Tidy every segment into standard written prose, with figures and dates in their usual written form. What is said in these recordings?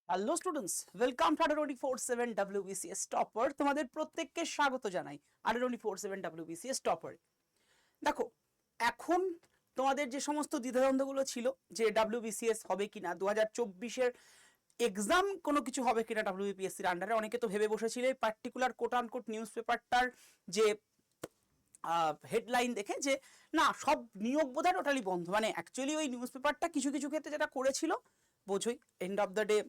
Hello students, welcome to ADA 24/7 WBCS topper. তোমাদের প্রত্যেককে স্বাগত জানাই ADA 24/7 WBCS টপার। দেখো, এখন তোমাদের যে সমস্ত দ্বিধাদ্বন্দ্বগুলো ছিল যে WBCS হবে কিনা, 2024-এর এক্সাম কোনো কিছু হবে কিনা WBPSCর আন্ডারে, অনেকে তো ভেবে বসেছিল এই পার্টিকুলার কোট আনকোট নিউজ পেপারটার যে হেডলাইন দেখে যে না, সব নিয়োগ বোধহয় টোটালি বন্ধ। মানে অ্যাকচুয়ালি ওই নিউজ পেপারটা কিছু কিছু ক্ষেত্রে যেটা করেছিল, বোঝোই এন্ড অফ দ্য ডে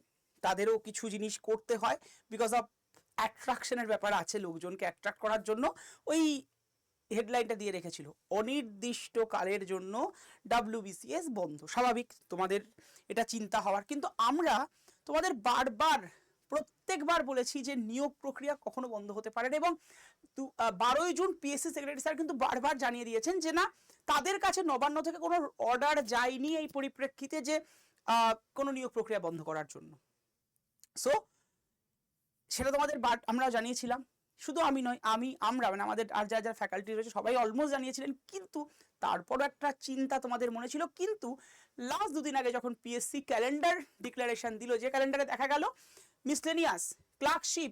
তাদেরও কিছু জিনিস করতে হয়, বিকজ অফ অ্যাট্রাকশনের ব্যাপার আছে, লোকজনকে অ্যাট্রাক্ট করার জন্য ওই হেডলাইনটা দিয়ে রেখেছিল অনির্দিষ্টকালের জন্য WBCS বন্ধ। স্বাভাবিক তোমাদের এটা চিন্তা হওয়ার, কিন্তু আমরা তোমাদের বারবার প্রত্যেকবার বলেছি যে নিয়োগ প্রক্রিয়া কখনো বন্ধ হতে পারে না, এবং 12ই জুন পিএসসি সেক্রেটারি স্যার কিন্তু বারবার জানিয়ে দিয়েছেন যে না, তাদের কাছে নবান্ন থেকে কোনো অর্ডার যায়নি এই পরিপ্রেক্ষিতে যে কোনো নিয়োগ প্রক্রিয়া বন্ধ করার জন্য। সো সেটা তোমাদের আমরা জানিয়েছিলাম, শুধু আমি নয়, আমরা মানে আমাদের আর যা যা ফ্যাকাল্টি রয়েছে সবাই অলমোস্ট জানিয়েছিলেন, কিন্তু তারপরও একটা চিন্তা তোমাদের মনে ছিল। কিন্তু লাস্ট দুদিন আগে যখন পিএসসি ক্যালেন্ডার ডিক্লারেশন দিল, যে ক্যালেন্ডারে দেখা গেল মিসলেনিয়াস ক্লার্কশিপ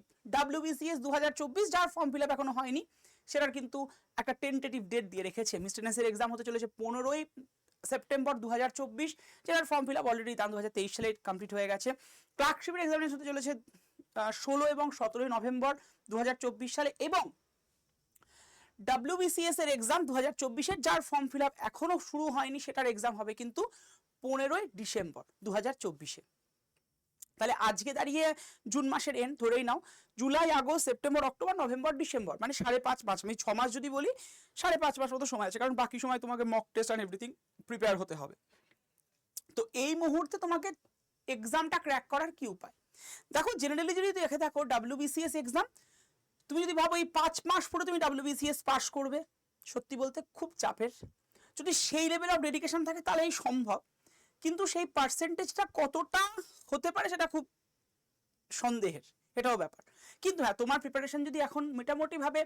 WBCS 2024 যার ফর্ম ফিল আপ এখনো হয়নি, সেটার কিন্তু একটা টেন্টেটিভ ডেট দিয়ে রেখেছে। মিসলেনিয়াসের এক্সাম হতে চলেছে 15ই সেপ্টেম্বর 2024, যেটার ফর্ম ফিল আপ অলরেডি 2023 সালে কমপ্লিট হয়ে গেছে। ক্লার্কশিপের এক্সামিনেশন হতে চলেছে 16 এবং 17 নভেম্বর 2024 সালে, এবং WBCS এর এক্সাম 2024-এর যার ফর্ম ফিল আপ এখনো শুরু হয়নি, সেটার এক্সাম হবে কিন্তু 15ই ডিসেম্বর 2024-এ। তাহলে আজকে দাঁড়িয়ে জুন মাসের এন্ড ধরেই নাও, July, August, September, October, November, December, মানে 5.5 মাস। আমি 6 মাস যদি বলি, 5.5 মাস মতো সময় আছে, কারণ বাকি সময় তোমাকে mock test and everything prepare হতে হবে। তো এই মুহূর্তে তোমাকে এক্সামটা ক্র্যাক করার কি উপায়? দেখো, জেনারেলি যদি দেখে থাকো WBCS এক্সাম, তুমি যদি ভাবো এই 5 মাস পরে তুমি WBCS পাস করবে, সত্যি বলতে খুব চাপের। যদি সেই লেভেল অফ ডেডিকেশন থাকে তাহলেই সম্ভব, কিন্তু সেই পার্সেন্টেজটা কতটা হতে পারে সেটা খুব সন্দেহের, এটাও ব্যাপার। কিন্তু হ্যাঁ, তোমার প্রিপারেশন যদি এখন মোটামুটিভাবে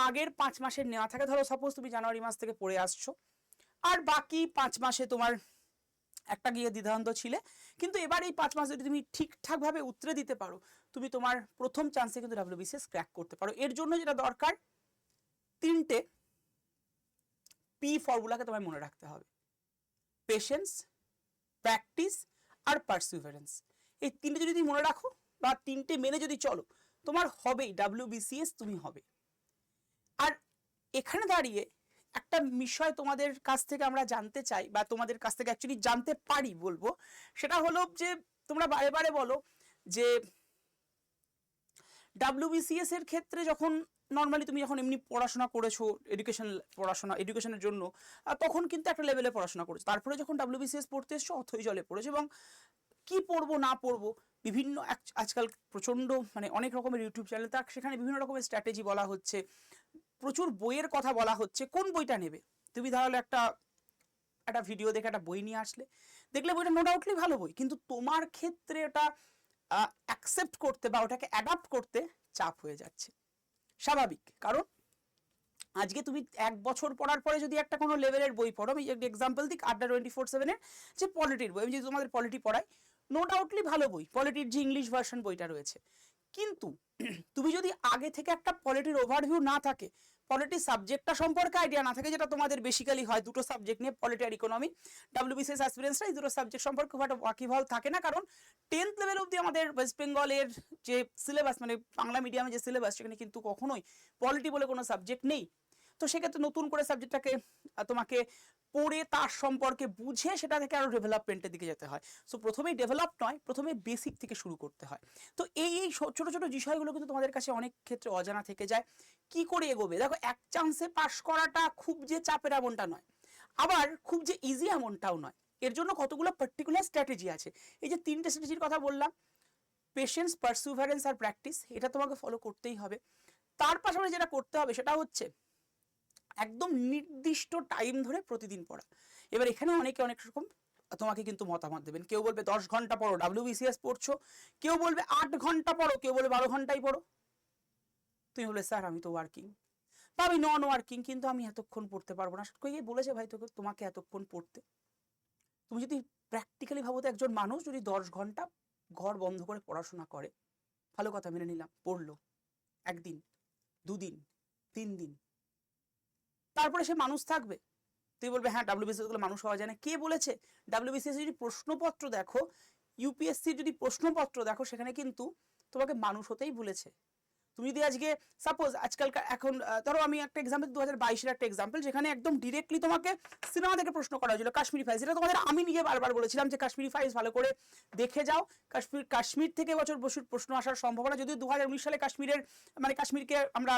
আগের 5 মাসের নেওয়া থাকে, ধরো সাপোজ তুমি জানুয়ারি মাস থেকে পড়ে আসছো, আর বাকি 5 মাসে তোমার একটা গিয়ে দ্বিধান্ত ছিলে, কিন্তু এবার এই 5 মাস যদি তুমি ঠিকঠাকভাবে উতরে দিতে পারো, তুমি তোমার প্রথম চান্সে কিন্তু WBCS ক্র্যাক করতে পারো। এর জন্য যেটা দরকার, 3টে P ফর্মুলাকে তোমায় মনে রাখতে হবে: পেশেন্স, প্র্যাকটিস আর পারসিভারেন্স। এই 3টে যদি তুমি মনে রাখো বা 3টে মেনে যদি চলো, তোমার হবেই WBCS, তুমি হবে। আর এখানে দাঁড়িয়ে একটা বিষয় তোমাদের কাছ থেকে আমরা জানতে চাই, বা তোমাদের কাছ থেকে অ্যাকচুয়ালি জানতে পারি বলবো, সেটা হলো যে তোমরা বারে বারে বলো যে WBCS এর ক্ষেত্রে যখন নর্মালি তুমি যখন এমনি পড়াশোনা করেছো, এডুকেশনের জন্য, তখন কিন্তু একটা লেভেলে পড়াশোনা করেছো, তারপরে যখন WBCS পড়তে এসছো অথই জলে পড়েছো, এবং কি পড়বো না পড়বো বিভিন্ন আজকাল প্রচণ্ড মানে অনেক রকমের ইউটিউব চ্যানেল, তার সেখানে বিভিন্ন রকমের স্ট্র্যাটেজি বলা হচ্ছে, প্রচুর বইয়ের কথা বলা হচ্ছে। কোন বইটা নেবে? তুমি তাহলে একটা ভিডিও দেখে একটা বই নিয়ে আসলে, দেখলে বইটা নো ডাউটলি ভালো বই, কিন্তু তোমার ক্ষেত্রে ওটা অ্যাকসেপ্ট করতে বা ওটাকে অ্যাডাপ্ট করতে চাপ হয়ে যাচ্ছে। স্বাভাবিক, কারণ আজকে তুমি 1 বছর পড়ার পরে যদি একটা কোনো লেভেলের বই পড়ো, আমি একটা এক্সাম্পল দিই, ADA 24/7-এর যে পলিটির বই, আমি যদি তোমাদের পলিটি পড়াই, নো ডাউটলি ভালো বই, পলিটির যে ইংলিশ ভার্সন বইটা রয়েছে, কিন্তু তুমি যদি আগে থেকে একটা পলিটির ওভারভিউ না থাকে, পলিটির সাবজেক্টটা সম্পর্কে আইডিয়া না থাকে, যেটা তোমাদের বেসিক্যালি হয় দুটো সাবজেক্ট নিয়ে, পলিটি আর ইকোনমি, WBCS অ্যাসপিরেন্টসরা এই দুটো সাবজেক্ট সম্পর্কে খুব একটা ওয়াকিবহাল থাকে না, কারণ 10th লেভেল অবধি আমাদের ওয়েস্ট বেঙ্গলের যে সিলেবাস, মানে বাংলা মিডিয়ামে যে সিলেবাস, সেখানে কিন্তু কখনোই পলিটি বলে কোনো সাবজেক্ট নেই। তো সেক্ষেত্রে নতুন করে সাবজেক্টটাকে তোমাকে পড়ে তার সম্পর্কে বুঝে সেটা থেকে আরও ডেভেলপমেন্টের দিকে যেতে হয়। সো প্রথমেই ডেভেলপ নয়, প্রথমে বেসিক থেকে শুরু করতে হয়। তো এই ছোট ছোট বিষয়গুলো কিন্তু তোমাদের কাছে অনেক ক্ষেত্রে অজানা থেকে যায়। কি করে এগোবে? দেখো, এক চান্সে পাস করাটা খুব যে চাপের এমনটা নয়, আবার খুব যে ইজি এমনটাও নয়। এর জন্য কতগুলো পার্টিকুলার স্ট্র্যাটেজি আছে। এই যে 3টে স্ট্র্যাটেজির কথা বললাম, পেশেন্স, পারসিভারেন্স আর প্র্যাকটিস, এটা তোমাকে ফলো করতেই হবে। তার পাশাপাশি যেটা করতে হবে সেটা হচ্ছে একদম নির্দিষ্ট টাইম ধরে প্রতিদিন পড়া। এবার এখানে অনেকে অনেক রকম তোমাকে কিন্তু মতামত দেবেন। কেউ বলবে 10 ঘন্টা পড়ো, WBCS পড়ছো, কেউ বলবে 8 ঘন্টা পড়ো, কেউ বলবে 12 ঘন্টাই পড়ো। তুমি বলবে স্যার আমি তো ওয়ার্কিং বা আমি নন ওয়ার্কিং, কিন্তু আমি এতক্ষণ পড়তে পারবো না। কে বলেছে ভাই তোমাকে এতক্ষণ পড়তে? তুমি যদি প্র্যাকটিক্যালি ভাবো তো একজন মানুষ যদি 10 ঘন্টা ঘর বন্ধ করে পড়াশোনা করে, ভালো কথা মেনে নিলাম, পড়লো একদিন, দুদিন, 3 দিন, তারপরে সে মানুষ থাকবে? তুই বলবে হ্যাঁ ডাব্লিউবিসিএস গুলো মানুষ হওয়া যায় না। কে বলেছে? ডাব্লিউবিসিএস যদি প্রশ্নপত্র দেখো, ইউপিএসসি যদি প্রশ্নপত্র দেখো, সেখানে কিন্তু তোমাকে মানুষ হতেই বলেছে। তুমি যদি আজকে সাপোজ আজকালকার এখন ধরো আমি একটা এক্সাম্পল 2022-এর একটা এক্সাম্পল, যেখানে একদম ডিরেক্টলি তোমাকে সিনেমা থেকে প্রশ্ন করা হয়েছিল কাশ্মীরি ফাইলস। এটা তোমাদের আমি নিজে বারবার বলেছিলাম যে কাশ্মীরি ফাইলস ভালো করে দেখে যাও। কাশ্মীর থেকে বছর প্রশ্ন আসার সম্ভাবনা, যদিও 2019 সালে কাশ্মীরের মানে কাশ্মীরকে আমরা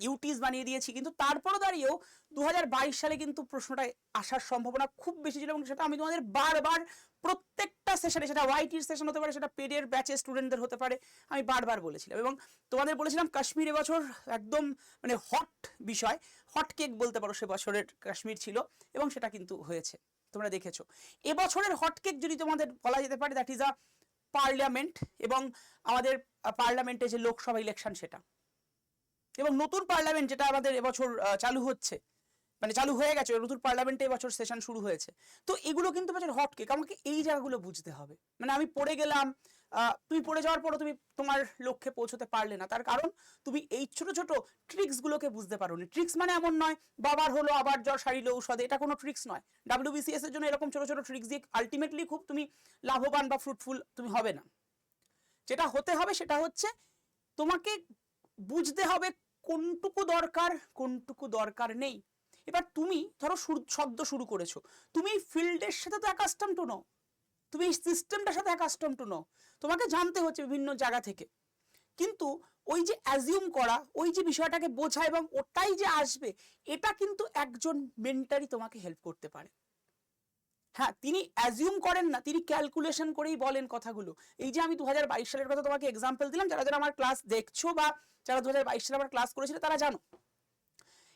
ইউটিস বানিয়ে দিয়েছি, কিন্তু তারপরে দাঁড়িয়েও 2022 সালে কিন্তু প্রশ্নটা আসার সম্ভাবনা খুব বেশি ছিল, এবং সেটা আমি তোমাদের বারবার প্রত্যেকটা সেশনে, সেটা ওয়াইটির সেশন হতে পারে, সেটা পেডের ব্যাচে স্টুডেন্টদের হতে পারে, আমি বারবার বলেছিলাম। এবং তোমাদের বলেছিলাম কাশ্মীর এবছর একদম মানে হট বিষয়, হট কেক বলতে পারো সে বছরের কাশ্মীর ছিল, এবং সেটা কিন্তু হয়েছে, তোমরা দেখেছো। এবছরের হট কেক যদি তোমাদের বলা যেতে পারে, দ্যাট ইজ আ পার্লামেন্ট, এবং আমাদের পার্লামেন্টে যে লোকসভা ইলেকশন সেটা, এবং নতুন পার্লামেন্ট যেটা আমাদের এবছর চালু হচ্ছে, মানে চালু হয়ে গেছে, নতুন পার্লামেন্টে এবছর সেশন শুরু হয়েছে। তো এগুলো কিন্তু এবছর হট কেক। আমাকে এই জায়গাগুলো বুঝতে হবে। মানে আমি পড়ে গেলাম, তুমি পড়ে যাওয়ার পরও তুমি তোমার লক্ষ্যে পৌঁছতে পারলে না, তার কারণ তুমি এই ছোট ছোট ট্রিক্সগুলোকে বুঝতে পারো নি। ট্রিক্স মানে এমন নয় বাবার হলো আবার জ্বর সারিল ঔষধে, এটা কোনো ট্রিক্স নয়। ডাব্লিউবিসিএস এর জন্য এরকম ছোট ছোট ট্রিক্স দিয়ে আলটিমেটলি খুব তুমি লাভবান বা ফ্রুটফুল তুমি হবে না। যেটা হতে হবে সেটা হচ্ছে তোমাকে বুঝতে হবে কোনটুকু দরকার, কোনটুকু দরকার নেই। এবার তুমি ধরো সদ্য শুরু করেছো, তুমি ফিল্ডের সাথে তো অ্যাকাস্টম টু নও, তুমি এই সিস্টেমটার সাথে অ্যাকাস্টম টু নও, তোমাকে জানতে হচ্ছে বিভিন্ন জায়গা থেকে। কিন্তু ওই যে অ্যাজিউম করা, ওই যে বিষয়টাকে বোঝা এবং ওটাই যে আসবে, এটা কিন্তু একজন মেন্টারই তোমাকে হেল্প করতে পারে। হ্যাঁ, তিনি অ্যাজিউম করেন না, তিনি ক্যালকুলেশন করেই বলেন কথাগুলো। এই যে আমি 2022 সালের কথা তোমাকে এক্সাম্পল দিলাম, যারা যারা আমার ক্লাস দেখছো বা যারা 2022 সালে আমার ক্লাস করেছিল তারা জানো।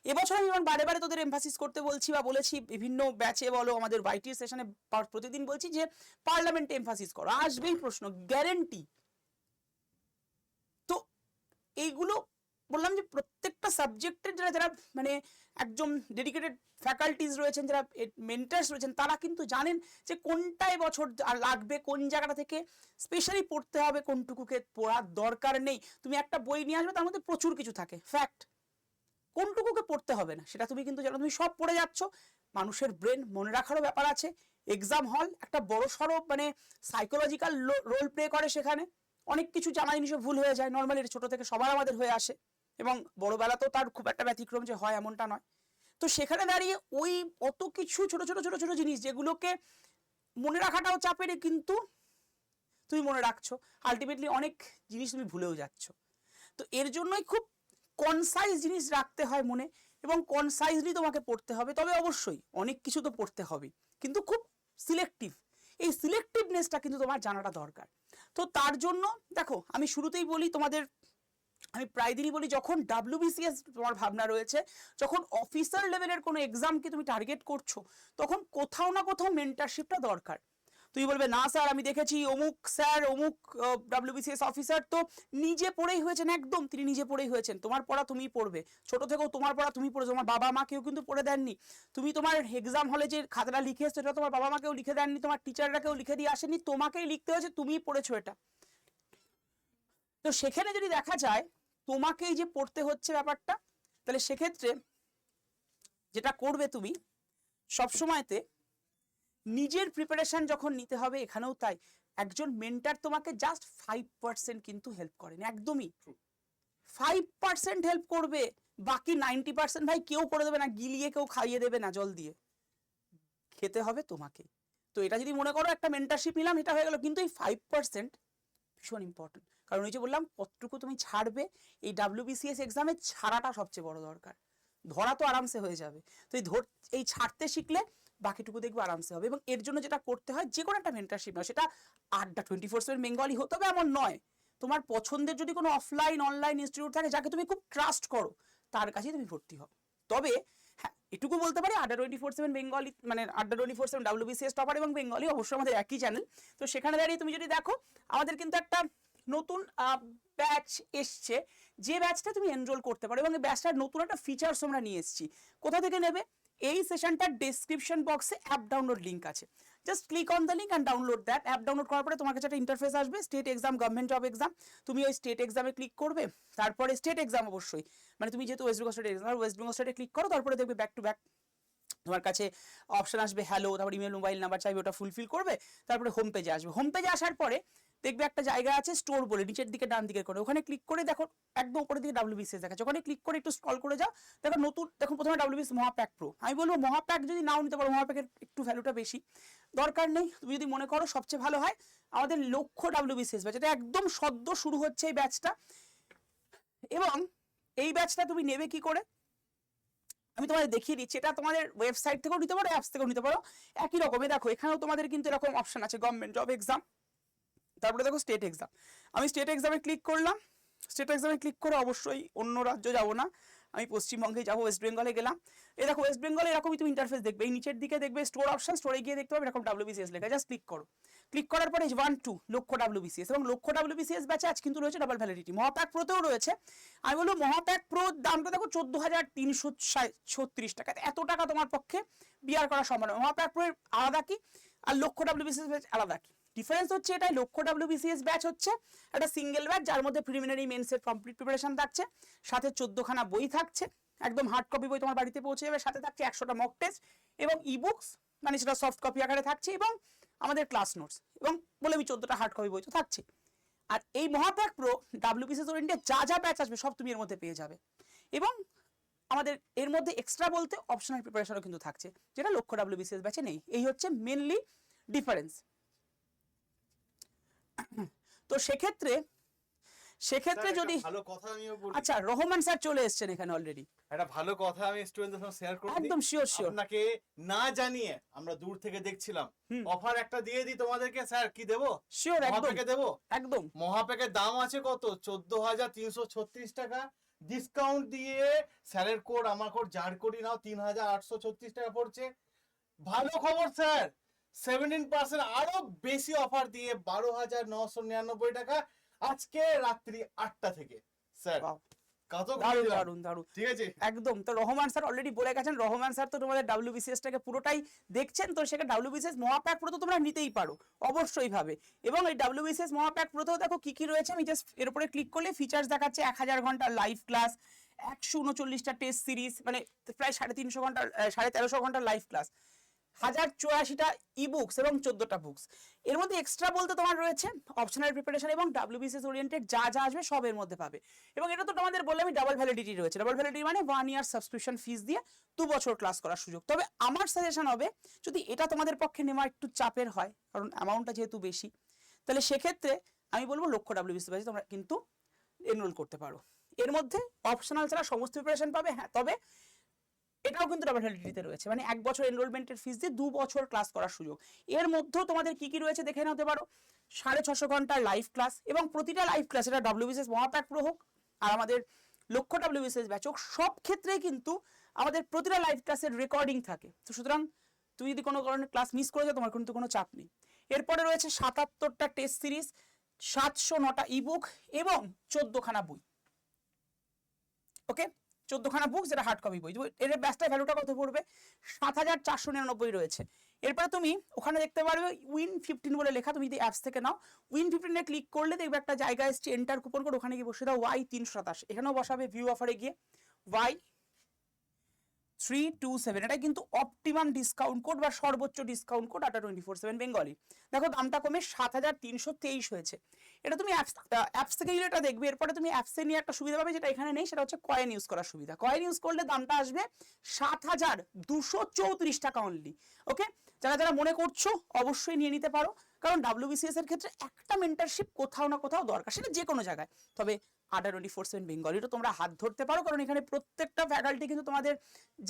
এবছর আমি বারে বারে তোদের এমফাসিস করতে বলছি বা বলেছি, বিভিন্ন ব্যাচে বলো, আমাদের ওয়াইটি সেশনে প্রতিদিন বলছি যে পার্লামেন্টে এমফাসিস করো, আসবেই প্রশ্ন, গ্যারেন্টি। তো এইগুলো বললাম যে প্রত্যেকটা সাবজেক্টের যারা যারা মানে একদম ডেডিকেটেড ফ্যাকাল্টিজ রয়েছেন, যারা মেন্টার্স রয়েছেন, তারা কিন্তু জানেন যে কোনটা এবছর লাগবে, কোন জায়গাটা থেকে স্পেশালি পড়তে হবে, কোনটুকুকে পড়ার দরকার নেই। তুমি একটা বই নিয়ে আসবে, তার মধ্যে প্রচুর কিছু থাকে ফ্যাক্ট, কোনটুকুকে পড়তে হবে না সেটা তুমি কিন্তু জানো। তুমি সব পড়ে যাচ্ছ, মানুষের ব্রেন মনে রাখারও ব্যাপার আছে। এক্সাম হল একটা বড় সড়ো মানে সাইকোলজিক্যাল রোল প্লে করে, সেখানে অনেক কিছু জানা জিনিসও ভুল হয়ে যায়। নর্মালি ছোট থেকে সবার আমাদের হয়ে আসে, এবং বড়বেলাতেও তার খুব একটা ব্যতিক্রম যে হয় এমনটা নয়। তো সেখানে দাঁড়িয়ে ওই অত কিছু ছোট ছোট ছোট ছোট জিনিস, যেগুলোকে মনে রাখাটাও চাপের, কিন্তু তুমি মনে রাখছো, আলটিমেটলি অনেক জিনিস তুমি ভুলেও যাচ্ছ। তো এর জন্যই খুব কনসাইজ জিনিস রাখতে হয় মনে, এবং কনসাইজলি তোমাকে পড়তে হবে। তবে অবশ্যই অনেক কিছু তো পড়তে হবে, কিন্তু খুব সিলেক্টিভ। এই সিলেক্টিভনেসটা কিন্তু তোমার জানাটা দরকার। তো তার জন্য দেখো, আমি শুরুতেই বলি তোমাদের, আমি প্রায় দিনই বলি, যখন ডাব্লিউবিসিএস তোমার ভাবনা রয়েছে, যখন অফিসার লেভেলের কোনো এক্সামকে তুমি টার্গেট করছো, তখন কোথাও না কোথাও মেন্টারশিপটা দরকার। তুই বলবে না স্যার আমি দেখেছি অমুক স্যার, অমুক ডাব্লিউবিসিএস অফিসার তো নিজে পড়েই হয়েছেন, একদম তিনি নিজে পড়েই হয়েছেন। তোমার পড়া তুমি পড়বে, ছোট থেকেও তোমার পড়া তুমি পড়েছো, তোমার বাবা মা কেউ কিন্তু পড়ে দেননি। তুমি তোমার এক্সাম হলে যে খাতাটা লিখে এসছো, সেটা তোমার বাবা মা কেউ লিখে দেননি, তোমার টিচাররা কেউ লিখে দিয়ে আসেনি, তোমাকেই লিখতে হয়েছে, তুমিই পড়েছো এটা। তো সেখানে যদি দেখা যায় তোমাকেই যে পড়তে হচ্ছে ব্যাপারটা, তাহলে সেক্ষেত্রে যেটা করবে তুমি সবসময়তে নিজের প্রিপারেশন যখন নিতে হবে, এখানেও তাই, একজন মেন্টার তোমাকে জাস্ট 5% কিন্তু হেল্প করেন, একদমই 5% হেল্প করবে, বাকি 90% ভাই কেউ করে দেবে না, গিলিয়ে কেউ খাইয়ে দেবে না জল দিয়ে, খেতে হবে তোমাকে। তো এটা যদি মনে করো একটা মেন্টারশিপ নিলাম, এটা হয়ে গেল, কিন্তু এই 5% ভীষণ ইম্পর্টেন্ট। কারণ ওই যে বললাম কতটুকু তুমি ছাড়বে, এই ডাব্লিউবিসিএস এক্সামে ছাড়াটা সবচেয়ে বড় দরকার। ধরা তো আরামসে হয়ে যাবে, তো এই ছাড়তে শিখলে বাকিটুকু দেখবো আরামসে হবে। এবং এর জন্য যেটা করতে হয়, যে কোনো একটা মেন্টারশিপ নয়, সেটা আড্ডা 24/7 বেঙ্গলি হতে হবে এমন নয়, তোমার পছন্দের যদি কোনো অফলাইন অনলাইন ইনস্টিটিউট থাকে, যাকে তুমি খুব ট্রাস্ট করো, তার কাছেই তুমি ভর্তি হও। তবে হ্যাঁ, এটুকু বলতে পারি, আড্ডা 24/7 বেঙ্গলি মানে আড্ডা 24/7 ডাব্লিউবিসিএস টপার এবং বেঙ্গলি অবশ্যই আমাদের একই চ্যানেল। তো সেখানে দাঁড়িয়ে তুমি যদি দেখো, আমাদের কিন্তু একটা নতুন ব্যাচ এসছে, যে ব্যাচটা তুমি এনরোল করতে পারো, এবং এই ব্যাচটার নতুন একটা ফিচার্স আমরা নিয়ে এসেছি। কোথা থেকে নেবে? এই সেশনটার ডেসক্রিপশন বক্সে অ্যাপ ডাউনলোড লিঙ্ক আছে, just click on the link and download that. App download করার পরে তোমার কাছে একটা ইন্টারফেস আসবে, state exam, government job exam. তুমি ওই স্টেট এক্সামে ক্লিক করবে, তারপরে স্টেট এক্সাম অবশ্যই, মানে তুমি যেহেতু West Bengal state exam, West Bengal স্টেটে ক্লিক করো, তারপরে দেখবে ব্যাক টু ব্যাক তোমার কাছে অপশন আসবে হ্যালো, তারপর ইমেল মোবাইল নাম্বার চাইবে, ওটা ফুলফিল করবে, তারপরে হোম পেজে আসবে। হোম পেজে আসার পরে দেখবে একটা জায়গা আছে স্টোর বলে, নিচের দিকে ডান দিকে করে, ওখানে ক্লিক করে দেখো একদম উপরের দিকে WBCS দেখাচ্ছে, ওখানে ক্লিক করে একটু স্ক্রল করে যাও, দেখো নতুন, দেখো প্রথমে WBCS মহাপ্যাক প্রো। আমি বলবো মহাপ্যাক যদি নাও নিতে পারো, মহাপ্যাকের একটু ভ্যালুটা বেশি, দরকার নেই। তুমি যদি মনে করো সবচেয়ে ভালো হয় আমাদের লক্ষ্য WBCS ব্যাচ, এটা একদম সদ্য শুরু হচ্ছে এই ব্যাচটা। এবং এই ব্যাচটা তুমি নেবে কি করে আমি তোমাদের দেখিয়ে দিচ্ছি। এটা তোমাদের ওয়েবসাইট থেকেও নিতে পারো, অ্যাপস থেকেও নিতে পারো, একই রকমই। দেখো এখানেও তোমাদের কিন্তু এরকম অপশন আছে, গভর্নমেন্ট জব এক্সাম, তারপরে দেখো স্টেট এক্সাম। আমি স্টেট এক্সামে ক্লিক করলাম, স্টেট এক্সামে ক্লিক করে অবশ্যই অন্য রাজ্য যাবো না, আমি পশ্চিমবঙ্গে যাবো, ওয়েস্ট বেঙ্গলে গেলাম। এই দেখো ওয়েস্ট বেঙ্গলে এরকমই তুমি ইন্টারফেস দেখবে, এই নিচের দিকে দেখবে স্টোর অপশন, স্টোরে গিয়ে দেখতে পাবে এরকম WBCS লেখা, জাস্ট ক্লিক করো। ক্লিক করার পরে 1-2 লক্ষ্য WBCS, এবং লক্ষ্য WBCS ব্যাচে আজ কিন্তু রয়েছে ডাবল ভ্যালিডিটি, মহাপ্যাক প্রোতেও রয়েছে। আমি বলবো মহাপ্যাক প্রো দামটা দেখো 14,336 টাকা, এত টাকা তোমার পক্ষে বিয়ার করা সম্ভব নয়। মহাপ্যাক প্রো আলাদা কি আর লক্ষ্য WBCS ব্যাচ আলাদা কি, ডিফারেন্স হচ্ছে এটাই, লক্ষ্য WBCS ব্যাচ হচ্ছে একটা সিঙ্গেল ব্যাচ যার মধ্যে প্রিলিমিনারি মেন্সের কমপ্লিট প্রিপারেশন থাকছে, সাথে 14খানা বই থাকছে, একদম হার্ড কপি বই তোমার বাড়িতে পৌঁছে যাবে, সাথে থাকছে 100টা মক টেস্ট এবং ইবুকস, মানে সেটা সফট কপি আকারে থাকছে, এবং আমাদের ক্লাস নোটস, এবং বলে আমি 14টা হার্ড কপি বই তো থাকছে। আর এই মহাপ্যাক প্রো WBCS ওরিয়েন্টেড যা যা ব্যাচ আসবে সব তুমি এর মধ্যে পেয়ে যাবে, এবং আমাদের এর মধ্যে এক্সট্রা বলতে অপশনাল প্রিপারেশনও কিন্তু থাকছে, যেটা লক্ষ্য WBCS ব্যাচে নেই। এই হচ্ছে মেনলি ডিফারেন্স। তো সেক্ষেত্রে যদি ভালো কথা আমিও বলি, আচ্ছা রহমান স্যার চলে এসেছেন এখানে অলরেডি, একটা ভালো কথা আমি স্টুডেন্টদের সঙ্গে শেয়ার করে দিই। একদম শিওর শিওর, আপনাকে না জানিয়ে আমরা দূর থেকে দেখছিলাম, অফার একটা দিয়ে দিই তোমাদেরকে। স্যার কি দেবো? শিওর একদম মহাপ্যাকে দেবো। একদম। মহাপ্যাকের দাম আছে কত? 14,336 টাকা। ডিসকাউন্ট দিয়ে স্যারের কোড, আমার কোড যার কোডই নাও, 3,836 টাকা পড়ছে। ভালো খবর স্যার, 17% আরো বেশি অফার দিয়ে 12,999 টাকা আজকে রাত্রি 8টা থেকে। স্যার কত দারুন দারুন, ঠিক আছে একদম। তো রহমান স্যার অলরেডি বলে গেছেন, রহমান স্যার তো তোমাদের WBCS টাকে পুরোটাই দেখছেন, তো সেখানে WBCS মহাপ্যাক প্রো তো তোমরা নিতেই পারো অবশ্যই ভাবে। এবং এই WBCS মহাপ্যাক প্রোতেও দেখো কি কি রয়েছে, আমি জাস্ট এর উপরে ক্লিক করলে ফিচার্স দেখাচ্ছে 1000 ঘন্টা লাইভ ক্লাস, 139টা টেস্ট সিরিজ, মানে প্রায় 350 ঘন্টা 1350 ঘন্টা লাইভ ক্লাস, 1084টা ইবুকস এবং 14টা বুকস। এর মধ্যে এক্সট্রা বলতে তোমার রয়েছে অপশনাল প্রিপারেশন এবং WBCS ওরিয়েন্টেড যা যা আসবে সব এর মধ্যে পাবে। এবং এটা তো তোমাদের বললে আমি ডাবল ভ্যালিডিটি রয়েছে, ডাবল ভ্যালিডিটি মানে 1 ইয়ার সাবস্ক্রিপশন ফিস দিয়ে 2 বছর ক্লাস করার সুযোগ। তবে আমার সাজেশন হবে যদি এটা তোমাদের পক্ষে নেওয়া একটু চাপের হয়, কারণ অ্যামাউন্টটা যেহেতু বেশি, তাহলে সেক্ষেত্রে আমি বলবো লক্ষ্য WBCS ব্যাচে তোমরা কিন্তু এনরোল করতে পারো। এর মধ্যে অপশনাল ছাড়া সমস্ত প্রিপারেশন পাবে, হ্যাঁ তবে এটাও কিন্তু ডাবল ভ্যালিডিটিতে রয়েছে, মানে 1 বছর এনরোলমেন্টের ফিস দিয়ে 2 বছর ক্লাস করার সুযোগ। এর মধ্যেও তোমাদের কি কি রয়েছে দেখে নিতে পারো, 650 ঘন্টার লাইভ ক্লাস, এবং প্রতিটা লাইভ ক্লাস, এটা WBCS মহাপ্যাক প্রো হোক আর আমাদের লক্ষ্য WBCS ব্যাচ হোক, সব ক্ষেত্রেই কিন্তু আমাদের প্রতিটা লাইভ ক্লাসের রেকর্ডিং থাকে। তো সুতরাং তুমি যদি কোনো কারণে ক্লাস মিস করে যাও তোমার কিন্তু কোনো চাপ নেই। এরপরে রয়েছে 77টা টেস্ট সিরিজ, 709টা ইবুক এবং 14খানা বই। ওকে, 14খানা বুক যেটা হার্ড কপি বই, এর ব্যাচটার ভ্যালুটা কত পড়বে? 7,499 রয়েছে। এরপরে তুমি ওখানে দেখতে পারবে উইন 15 বলে লেখা, তুমি যদি অ্যাপস থেকে নাও উইন 15 ক্লিক করলে দেখবে একটা জায়গা এসছে এন্টার কুপন কোড, ওখানে গিয়ে বসে দাও Y327, এখানেও বসাবে ভিউ অফারে গিয়ে Y327, এটা কিন্তু অপটিমাম ডিসকাউন্ট কোড বা সর্বোচ্চ ডিসকাউন্ট কোড আটা 24/7 বেঙ্গলি। দেখো দামটা কমে 7,323 হয়েছে। এটা তুমি অ্যাপস থেকে গেলে এটা দেখবে। এরপরে তুমি অ্যাপসে নিয়ে একটা সুবিধা পাবে যেটা এখানে নেই, সেটা হচ্ছে কয়েন ইউজ করার সুবিধা। কয়েন ইউজ করলে দামটা আসবে 7,234 টাকা অনলি। ওকে, যারা যারা মনে করছো অবশ্যই নিয়ে নিতে পারো, কারণ WBCS এর ক্ষেত্রে একটা মেন্টারশিপ কোথাও না কোথাও দরকার, সেটা যে কোনো জায়গায়। তবে আটা 24/7 বেঙ্গলিরও তোমরা হাত ধরতে পারো, কারণ এখানে প্রত্যেকটা ফ্যাকাল্টি কিন্তু তোমাদের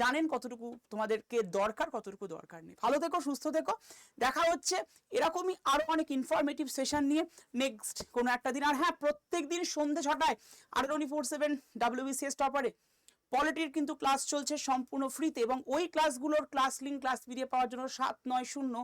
জানেন কতটুকু তোমাদেরকে দরকার, কতটুকু দরকার নেই। ভালো থেকো, সুস্থ থেকো, দেখা হচ্ছে এরকমই আরো অনেক ইনফরমেটিভ সেশন নিয়ে নেক্সট কোনো একটা দিন। আর হ্যাঁ, প্রত্যেক দিন সন্ধ্যে 6টায় আটা 24/7 WBCS টপারে পলিটির কিন্তু ক্লাস চলছে সম্পূর্ণ ফ্রিতে, এবং ওই ক্লাসগুলোর ক্লাস লিঙ্ক ক্লাস ভিডিও পাওয়ার জন্য 790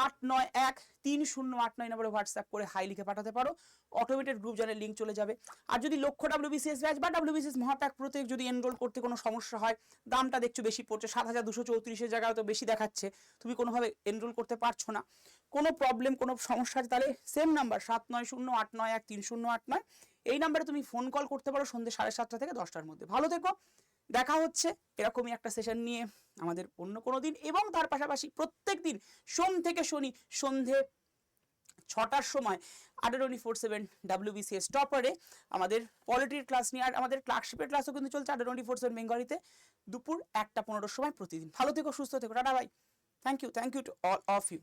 891-3089 নম্বরে হোয়াটসঅ্যাপ করে হাই লিখে পাঠাতে পারো, অটোমেটেড গ্রুপ জানের লিঙ্ক চলে যাবে। আর যদি লক্ষ্য WBCS ব্যাচ বা WBCS মহাপ্যাক প্রত্যেক যদি এনরোল করতে কোনো সমস্যা হয়, দামটা দেখছো বেশি পড়ছে, 7,234 জায়গায় তো বেশি দেখাচ্ছে, তুমি কোনোভাবে এনরোল করতে পারছো না, কোনো প্রবলেম কোনো সমস্যা আছে, তাহলে সেম নাম্বার 7908913089 এই নাম্বারে তুমি ফোন কল করতে পারো সন্ধ্যে 7:30 থেকে 10টার মধ্যে। ভালো থেকো, দেখা হচ্ছে এরকমই একটা সেশন নিয়ে আমাদের অন্য কোনো দিন, এবং তার পাশাপাশি প্রত্যেক দিন সোম থেকে শনি সন্ধে 6টার সময় 824/7 WBCS টপারে আমাদের পলিটির ক্লাস নিয়ে, আর আমাদের ক্লার্কশিপের ক্লাসও কিন্তু চলছে 824/7 বেঙ্গলিতে দুপুর 1টা 15 সময় প্রতিদিন। ভালো থেকো, সুস্থ থেকো, tata bye, thank you to all of you.